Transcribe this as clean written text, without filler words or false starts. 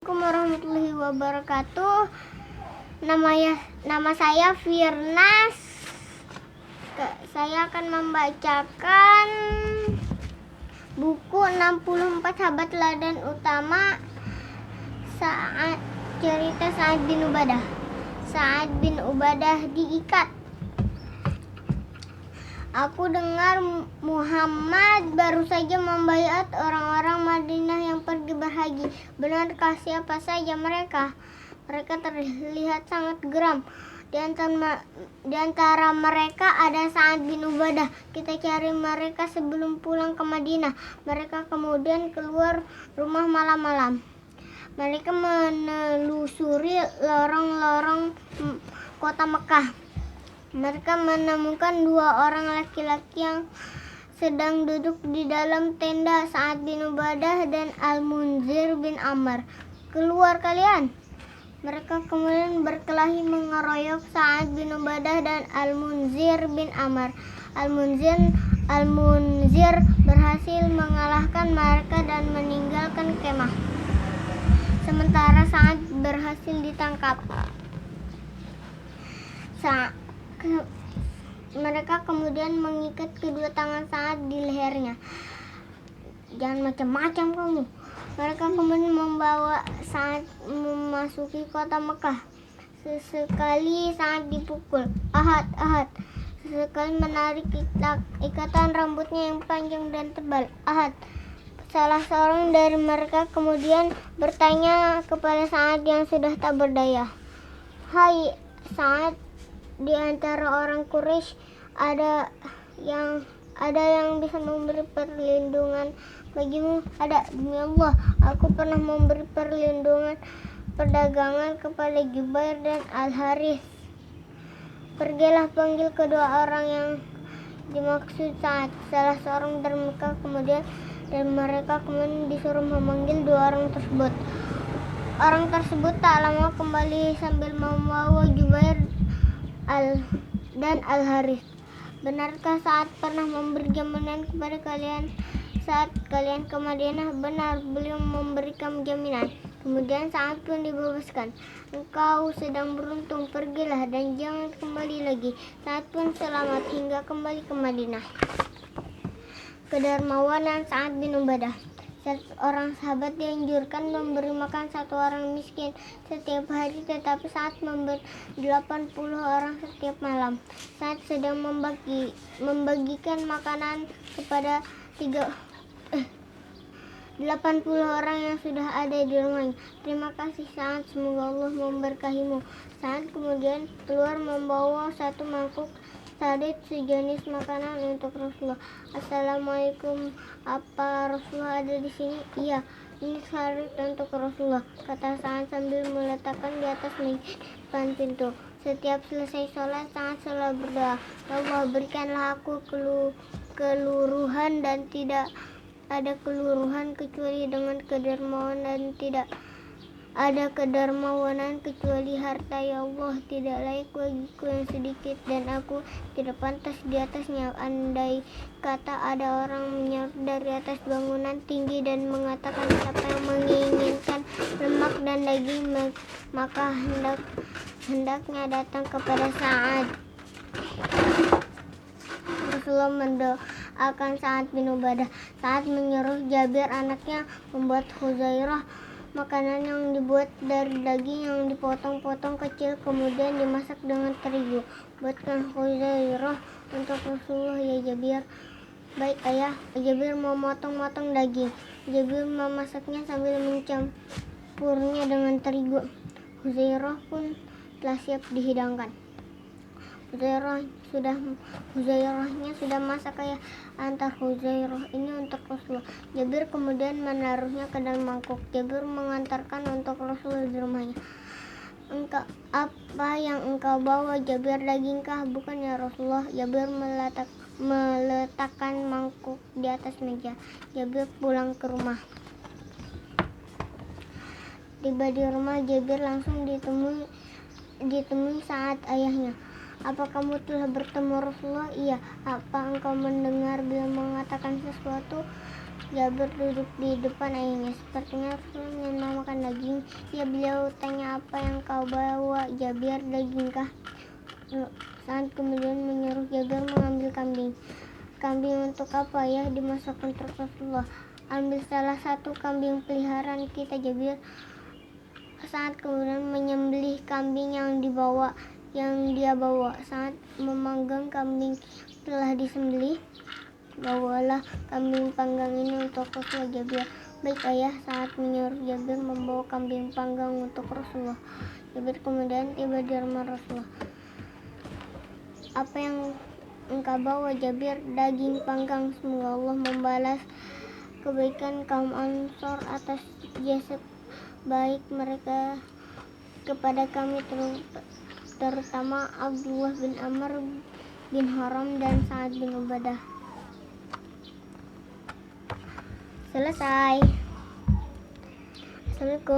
Assalamualaikum warahmatullahi wabarakatuh. Nama saya Firnas. Saya akan membacakan buku 64 Sahabat Teladan Utama, cerita Sa'ad bin Ubadah. Sa'ad bin Ubadah diikat. Aku dengar Muhammad baru saja membaiat orang-orang Madinah yang pergi berhaji. Benarkah? Siapa saja mereka? Mereka terlihat sangat geram. Di antara mereka ada Sa'ad bin Ubadah. Kita cari mereka sebelum pulang ke Madinah. Mereka kemudian keluar rumah malam-malam. Mereka menelusuri lorong-lorong kota Mekah. Mereka menemukan dua orang laki-laki yang sedang duduk di dalam tenda, Sa'ad bin Ubadah dan Al-Munzir bin Amr. Keluar kalian! Mereka kemudian berkelahi mengeroyok Sa'ad bin Ubadah dan Al-Munzir bin Amr. Al-Munzir berhasil mengalahkan mereka dan meninggalkan kemah. Sementara Sa'ad berhasil ditangkap. Mereka kemudian mengikat kedua tangan Sa'ad di lehernya. Jangan macam-macam kamu. Mereka kemudian membawa Sa'ad memasuki kota Mekah. Sesekali Sa'ad dipukul. Ahad. Sesekali menarik ikatan rambutnya yang panjang dan tebal. Ahad. Salah seorang dari mereka kemudian bertanya kepada Sa'ad yang sudah tak berdaya. Hai Sa'ad, di antara orang Quraisy ada yang bisa memberi perlindungan bagimu? Ada, demi Allah, aku pernah memberi perlindungan perdagangan kepada Jubair dan Al-Harith. Pergilah panggil kedua orang yang dimaksud Sa'ad. Salah seorang dari mereka kemudian disuruh memanggil dua orang tersebut. Orang tersebut tak lama kembali sambil membawa Jubair dan Al-Harith. Benarkah Sa'ad pernah memberi jaminan kepada kalian saat kalian ke Madinah? Benar, beliau memberikan jaminan. Kemudian Sa'ad pun dibebaskan. Engkau sedang beruntung, pergilah dan jangan kembali lagi. Sa'ad pun selamat hingga kembali ke Madinah. Kedermawanan Sa'ad bin Ubadah. Seorang sahabat dianjurkan memberi makan satu orang miskin setiap hari, tetapi Sa'ad memberi 80 orang setiap malam. Sa'ad sedang membagikan makanan kepada 80 orang yang sudah ada di rumahnya. Terima kasih Sa'ad, semoga Allah memberkahimu. Sa'ad kemudian keluar membawa satu mangkuk sarit sejenis makanan untuk Rasulullah. Assalamualaikum, apa Rasulullah ada di sini? Iya, ini sarit untuk Rasulullah, kata Sa'ad sambil meletakkan di atas meja depan pintu. Setiap selesai sholat, Sa'ad selalu berdoa, Allah berikanlah aku keluruhan dan tidak ada keluruhan kecuali dengan kedermawanan, dan tidak ada kedermawanan kecuali harta. Ya Allah, tidak layak bagiku yang sedikit dan aku tidak pantas di atasnya. Andai kata ada orang menyaut dari atas bangunan tinggi dan mengatakan, siapa yang menginginkan lemak dan daging, maka hendaknya datang kepada Sa'ad. Rasulullah mendoakan Sa'ad bin Ubadah. Sa'ad menyuruh Jabir anaknya membuat huzairah, makanan yang dibuat dari daging yang dipotong-potong kecil kemudian dimasak dengan terigu. Buatkan huzairah untuk Rasulullah ya Jabir. Baik ayah. Jabir memotong-motong daging. Jabir memasaknya sambil mencampurnya dengan terigu. Huzairah pun telah siap dihidangkan. Huzairahnya sudah masak ayah. Antar huzairah ini untuk Rasulullah. Jabir kemudian menaruhnya ke dalam mangkuk. Jabir mengantarkan untuk Rasulullah di rumahnya. Apa yang engkau bawa Jabir, dagingkah? Bukan ya Rasulullah. Jabir meletakkan mangkuk di atas meja. Jabir pulang ke rumah. Tiba di rumah, Jabir langsung ditemui Sa'ad ayahnya. Apa kamu telah bertemu Rasulullah? Iya. Apa engkau mendengar beliau mengatakan sesuatu? Jabir duduk di depan ayahnya. Sepertinya Rasulullah ingin memakan daging. Ya, beliau tanya, apa yang kau bawa Jabir, dagingkah? Saat kemudian menyuruh Jabir mengambil kambing. Kambing untuk apa ya? Dimasak untuk Rasulullah. Ambil salah satu kambing peliharaan kita, Jabir. Saat kemudian menyembelih kambing yang dia bawa. Saat memanggang kambing telah disembelih, bawalah kambing panggang ini untuk Rasulullah, Jabir. Baik ayah. Saat menyuruh Jabir membawa kambing panggang untuk Rasulullah. Jabir kemudian tiba di rumah Rasulullah. Apa yang engkau bawa, Jabir? Daging panggang. Semoga Allah membalas kebaikan kaum Ansor atas jasa baik mereka kepada kami, terutama Abdullah bin Amr bin Haram dan Sa'ad bin Ubadah. Selesai. Assalamualaikum.